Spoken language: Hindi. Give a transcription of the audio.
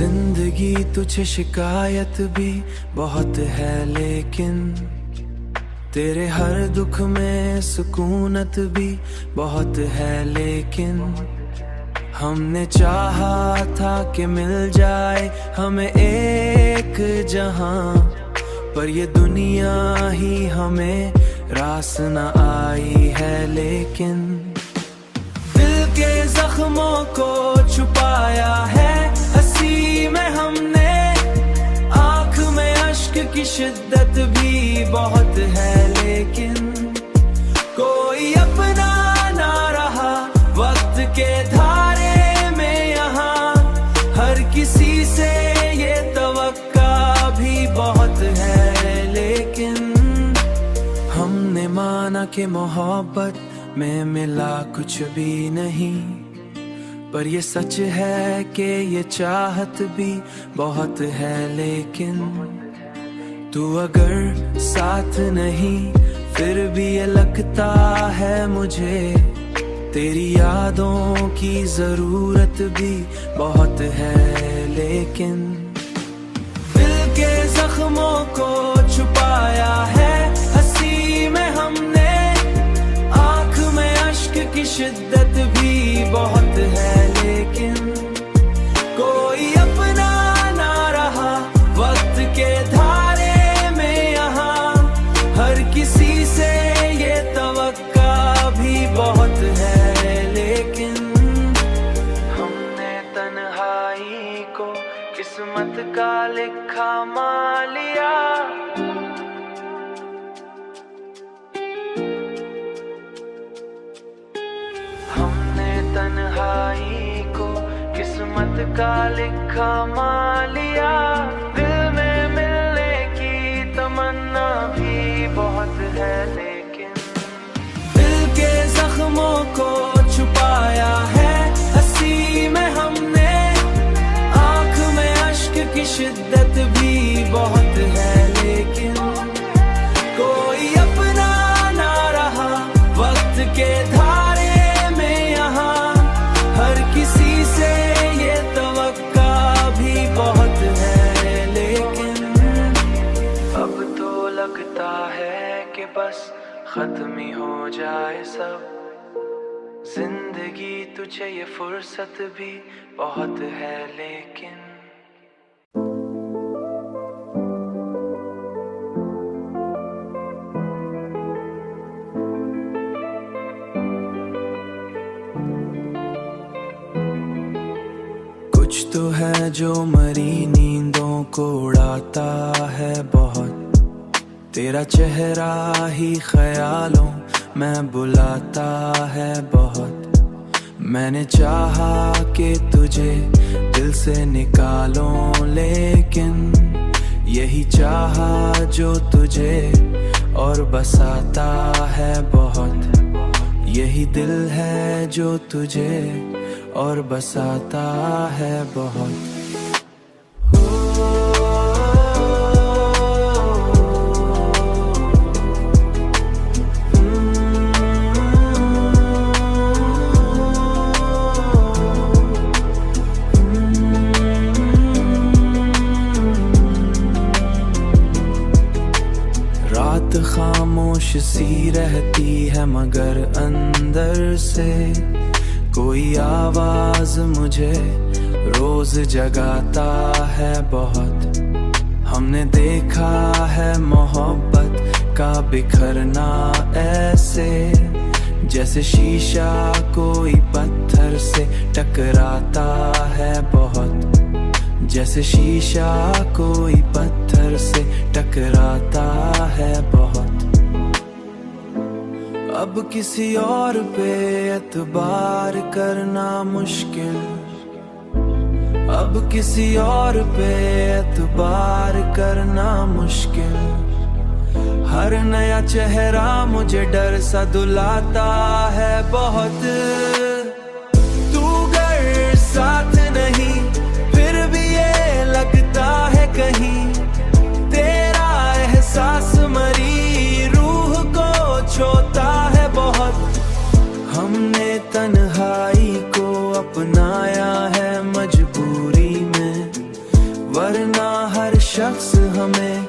जिंदगी तुझे शिकायत भी बहुत है, लेकिन तेरे हर दुख में सुकूनत भी बहुत है। लेकिन हमने चाहा था कि मिल जाए हमें एक जहां, पर ये दुनिया ही हमें रास न आई है। लेकिन दिल के जख्मों को छुपाया है हंसी में हमने, आंख में अश्क की शिद्दत भी बहुत है। लेकिन कोई अपना ना रहा वक्त के धारे में यहाँ, हर किसी से ये तवक्का भी बहुत है। लेकिन हमने माना कि मोहब्बत में मिला कुछ भी नहीं, पर ये सच है कि ये चाहत भी बहुत है। लेकिन तू अगर साथ नहीं फिर भी ये लगता है मुझे, तेरी यादों की जरूरत भी बहुत है। लेकिन दिल के जख्मों को छुपाया है हंसी में हमने, आंख में अश्क की शिद्दत भी बहुत है। लेकिन कोई अपना ना रहा वक्त के धारे में यहाँ, हर किसी से ये तवक्का भी बहुत है। लेकिन हमने तन्हाई को किस्मत का लिखा मान लिया, तन्हाई को किस्मत का लिखा मान लिया। दिल में मिलने की तमन्ना भी बहुत है। लेकिन दिल के जख्मों को छुपाया है हंसी में हमने, आंख में अश्क की शिद्दत भी बहुत है। लेकिन कोई अपना ना रहा वक्त के धारे में यहाँ, हर किसी से ये तवक्का भी बहुत है। लेकिन अब तो लगता है कि बस खत्म ही हो जाए सब, जिंदगी तुझे ये फुर्सत भी बहुत है। लेकिन कुछ तो है जो मरी नींदों को उड़ाता है बहुत, तेरा चेहरा ही ख्यालों में बुलाता है बहुत। मैंने चाहा कि तुझे दिल से निकालूं, लेकिन यही चाहा जो तुझे और बसाता है बहुत। यही दिल है जो तुझे और बसाता है बहुत। रात खामोश सी रहती है मगर अंदर से कोई आवाज मुझे रोज जगाता है बहुत। हमने देखा है मोहब्बत का बिखरना ऐसे, जैसे शीशा कोई पत्थर से टकराता है बहुत। जैसे शीशा कोई पत्थर से टकराता है बहुत। अब किसी और पे एतबार करना मुश्किल, अब किसी और पे एतबार करना मुश्किल। हर नया चेहरा मुझे डर सा दुलाता है बहुत। तू अगर साथ नहीं फिर भी ये लगता है कहीं, तेरा एहसास मरी रूह को छोता है बहुत। हमने तन्हाई को अपनाया है मजबूरी में, वरना हर शख्स हमें